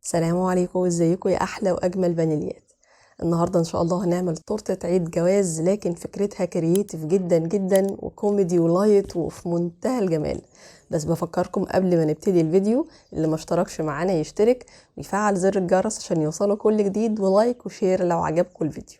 السلام عليكم، ازيكم يا احلى واجمل فانيليات. النهارده ان شاء الله هنعمل تورته عيد جواز، لكن فكرتها كرييتيف جدا جدا وكوميدي ولايت وفي منتهى الجمال. بس بفكركم قبل ما نبتدي الفيديو، اللي ما اشتركش معانا يشترك ويفعل زر الجرس عشان يوصله كل جديد، ولايك وشير لو عجبكم الفيديو.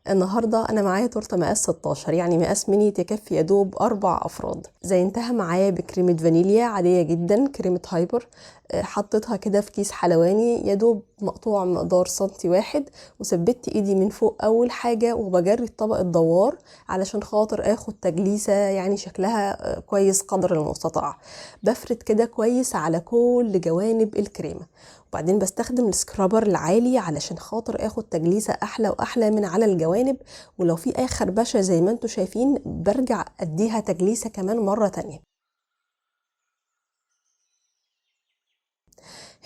النهارده انا معايا تورته مقاس 16، يعني مقاس ميني تكفي يا دوب 4 افراد. زينتها معايا بكريمه فانيليا عاديه جدا، كريمه هايبر. حطيتها كده في كيس حلواني يا دوب مقطوع مقدار سنتي واحد، وثبت ايدي من فوق اول حاجه وبجري الطبق الدوار علشان خاطر اخد تجليسه يعني شكلها كويس قدر المستطاع. بفرد كده كويس على كل جوانب الكريمه، وبعدين بستخدم السكرابر العالي علشان خاطر اخد تجليسه احلى واحلى من على الجوانب. ولو في اي خربشه زي ما انتم شايفين برجع اديها تجليسه كمان مره تانية.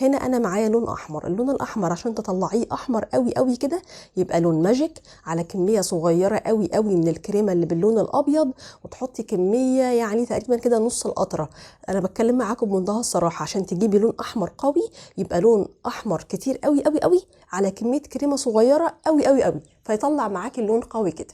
هنا انا معايا لون احمر. اللون الاحمر عشان تطلعيه احمر قوي قوي كده يبقى لون ماجيك، على كميه صغيره قوي قوي من الكريمه اللي باللون الابيض، وتحطي كميه يعني تقريبا كده نص القطره. انا بتكلم معاكم بمنتهى الصراحه، عشان تجيبي لون احمر قوي يبقى لون احمر كتير قوي قوي قوي على كميه كريمه صغيره قوي قوي قوي، فيطلع معاكي اللون قوي كده.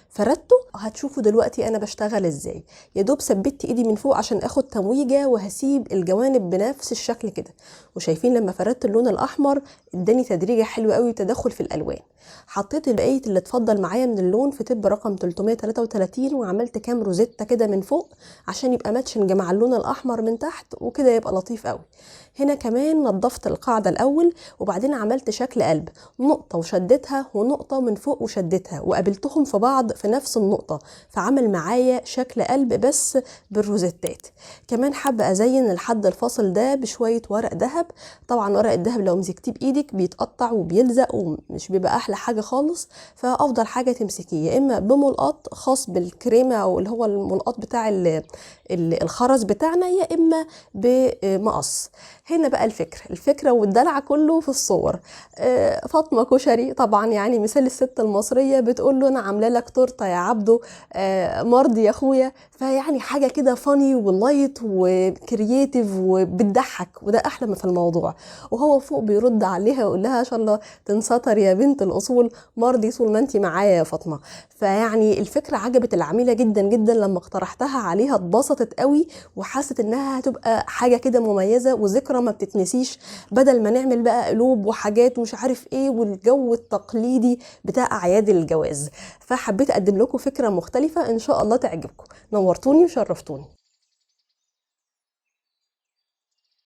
فردته. هتشوفوا دلوقتي انا بشتغل ازاي. يا دوب ثبت ايدي من فوق عشان اخد تمويجه، وهسيب الجوانب بنفس الشكل كده. وشايفين لما فردت اللون الاحمر اداني تدريجه حلوه قوي وتداخل في الالوان. حطيت البقيه اللي اتفضل معايا من اللون في تب رقم 333، وعملت كام روزيتا كده من فوق عشان يبقى ماتشنج مع اللون الاحمر من تحت، وكده يبقى لطيف قوي. هنا كمان نظفت القاعده الاول، وبعدين عملت شكل قلب، نقطه وشدتها ونقطه من فوق وشدتها وقابلتهم في بعض في نفس النقطه، فعمل معايا شكل قلب بس بالروزيتات. كمان حابه ازين الحد الفاصل ده بشويه ورق ذهب. طبعا ورق الذهب لو مسكتيه بايدك بيتقطع وبيلزق ومش بيبقى احلى حاجه خالص، فافضل حاجه تمسكيه يا اما بملقط خاص بالكريمه او اللي هو الملقط بتاع الخرز بتاعنا، يا اما بمقص. هنا بقى الفكره والدلع كله في الصور. فاطمه كشري طبعا يعني مثال الست المصريه، بتقول له انا عامله لك تورته يا عبده، مرضي يا اخويا. فيعني حاجه كده فاني ولايت وكرييتيف وبتضحك، وده احلى ما في الموضوع. وهو فوق بيرد عليها ويقول لها ان شاء الله تنسطر يا بنت الاصول، مرضي طول ما انت معايا يا فاطمه. فيعني الفكره عجبت العميله جدا جدا، لما اقترحتها عليها اتبسطت قوي، وحست انها هتبقى حاجه كده مميزه وذكرى ما بتتنسيش، بدل ما نعمل بقى قلوب وحاجات ومش عارف ايه والجو التقليدي بتاع اعياد الجواز. فحبيت اقدم لكم فكره مختلفه ان شاء الله تعجبكم. نورتوني وشرفتوني.